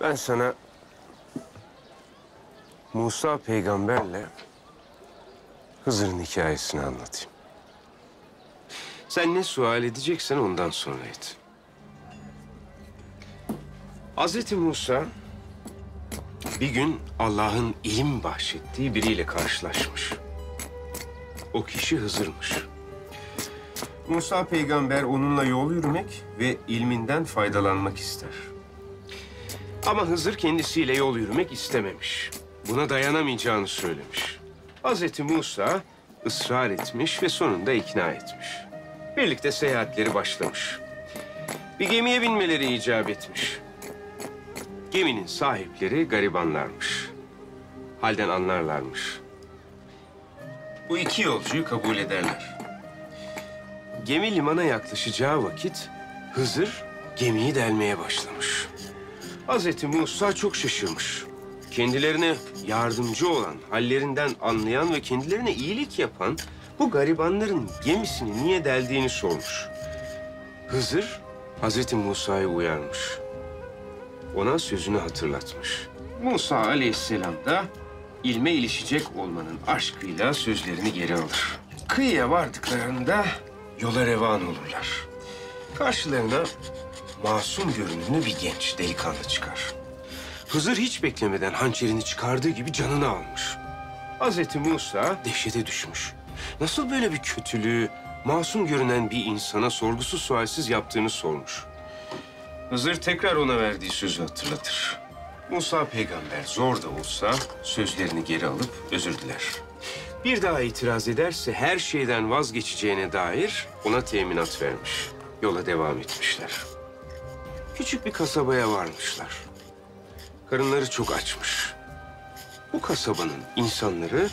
Ben sana Musa peygamberle Hızır'ın hikayesini anlatayım. Sen ne sual edeceksen ondan sonra et. Hazreti Musa bir gün Allah'ın ilim bahşettiği biriyle karşılaşmış. O kişi Hızır'mış. Musa peygamber onunla yol yürümek ve ilminden faydalanmak ister. Ama Hızır kendisiyle yol yürümek istememiş. Buna dayanamayacağını söylemiş. Hazreti Musa ısrar etmiş ve sonunda ikna etmiş. Birlikte seyahatleri başlamış. Bir gemiye binmeleri icap etmiş. Geminin sahipleri garibanlarmış. Halden anlarlarmış. Bu iki yolcuyu kabul ederler. Gemi limana yaklaşacağı vakit Hızır gemiyi delmeye başlamış. Hazreti Musa çok şaşırmış. Kendilerine yardımcı olan, hallerinden anlayan ve kendilerine iyilik yapan bu garibanların gemisini niye deldiğini sormuş. Hızır Hazreti Musa'yı uyarmış. Ona sözünü hatırlatmış. Musa aleyhisselam da ilme ilişecek olmanın aşkıyla sözlerini geri alır. Kıyıya vardıklarında yola revan olurlar. Karşılarına masum görünümlü bir genç delikanlı çıkar. Hızır hiç beklemeden hançerini çıkardığı gibi canını almış. Hazreti Musa dehşete düşmüş. Nasıl böyle bir kötülüğü masum görünen bir insana sorgusuz sualsiz yaptığını sormuş. Hızır tekrar ona verdiği sözü hatırlatır. Musa peygamber zor da olsa sözlerini geri alıp özür diler. Bir daha itiraz ederse her şeyden vazgeçeceğine dair ona teminat vermiş. Yola devam etmişler. Küçük bir kasabaya varmışlar. Karınları çok açmış. Bu kasabanın insanları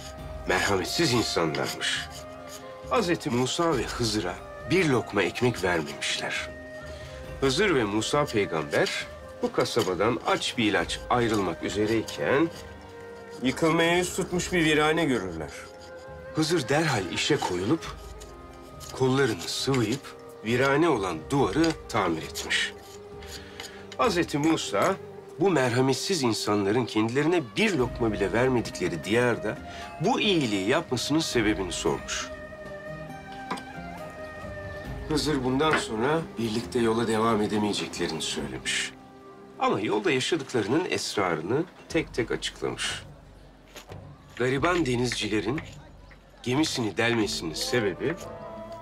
merhametsiz insanlarmış. Hazreti Musa ve Hızır'a bir lokma ekmek vermemişler. Hızır ve Musa peygamber bu kasabadan aç bir ilaç ayrılmak üzereyken yıkılmaya yüz tutmuş bir virane görürler. Hızır derhal işe koyulup kollarını sıvayıp virane olan duvarı tamir etmiş. Hazreti Musa bu merhametsiz insanların kendilerine bir lokma bile vermedikleri diyarda bu iyiliği yapmasının sebebini sormuş. Hızır bundan sonra birlikte yola devam edemeyeceklerini söylemiş. Ama yolda yaşadıklarının esrarını tek tek açıklamış. Gariban denizcilerin gemisini delmesinin sebebi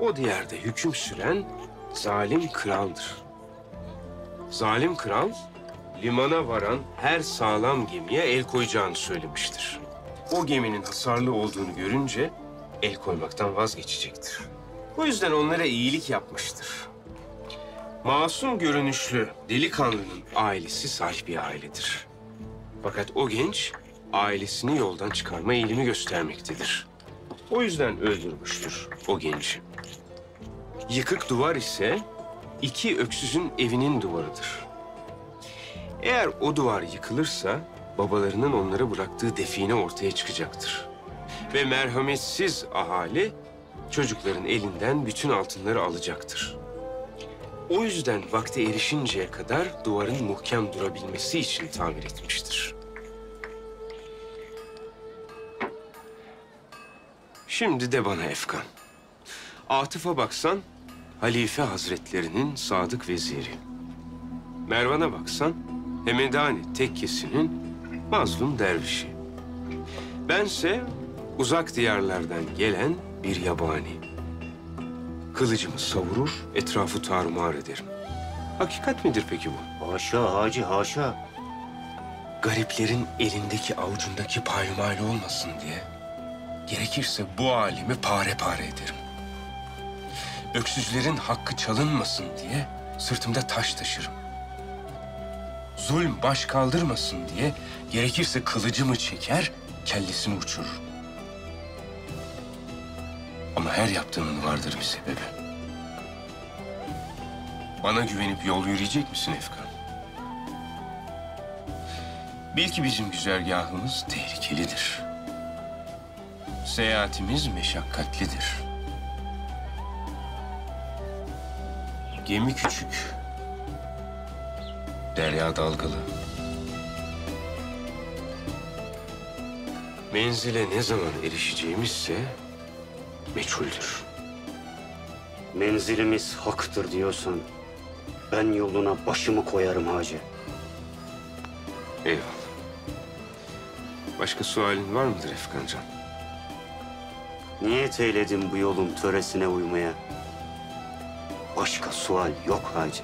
o diyarda hüküm süren zalim kraldır. Zalim kral limana varan her sağlam gemiye el koyacağını söylemiştir. O geminin hasarlı olduğunu görünce el koymaktan vazgeçecektir. Bu yüzden onlara iyilik yapmıştır. Masum görünüşlü delikanlının ailesi salih bir ailedir. Fakat o genç ailesini yoldan çıkarma eğilimi göstermektedir. O yüzden öldürmüştür o genci. Yıkık duvar ise iki öksüzün evinin duvarıdır. Eğer o duvar yıkılırsa babalarının onlara bıraktığı define ortaya çıkacaktır. Ve merhametsiz ahali çocukların elinden bütün altınları alacaktır. O yüzden vakti erişinceye kadar duvarın muhkem durabilmesi için tamir etmiştir. Şimdi de bana Efkan. Atıf'a baksan Halife Hazretlerinin sadık veziri. Mervan'a baksan Hemedani tekkesinin mazlum dervişi. Bense uzak diyarlardan gelen bir yabani. Kılıcımı savurur, etrafı tarumar ederim. Hakikat midir peki bu? Haşa hacı haşa. Gariplerin elindeki avucundaki paymali olmasın diye gerekirse bu alemi pare pare ederim. Öksüzlerin hakkı çalınmasın diye sırtımda taş taşırım. Zulm baş kaldırmasın diye gerekirse kılıcımı çeker, kellesini uçururum. Ama her yaptığımın vardır bir sebebi. Bana güvenip yol yürüyecek misin Efkan? Bil ki bizim güzergahımız tehlikelidir. Seyahatimiz meşakkatlidir. Gemi küçük, derya dalgalı. Menzile ne zaman erişeceğimizse meçhuldür. Menzilimiz haktır diyorsan ben yoluna başımı koyarım hacı. Eyvallah. Başka sualin var mıdır Efkancan? Niyet eyledim bu yolun töresine uymaya. Başka sual yok hacı.